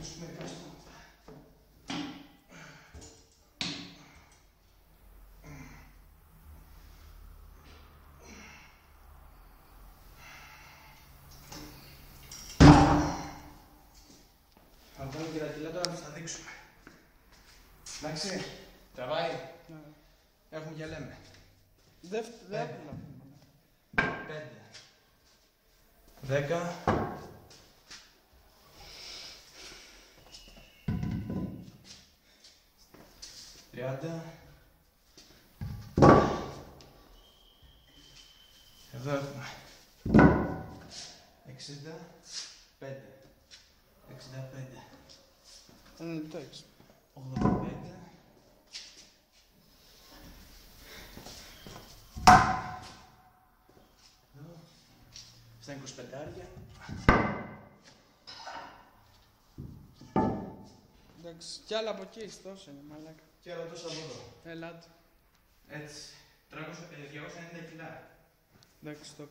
ρίξουμε μερικά στόματα. Θα βάλω και τα κιλά τώρα να θα δείξουμε. Εντάξει, τραβάει. Ναι. Έχουμε και λέμε. Δεύτερο. 5. 10. 30. Εδώ έχουμε 65. 65. 96. 85. Εδώ. Στα 25. Εντάξει, κι άλλα από εκεί, τόσο είναι, μαλάκα. Και άλλα τόσα από εδώ. Ελάτε. Έτσι. 290 κιλά. Εντάξει, το.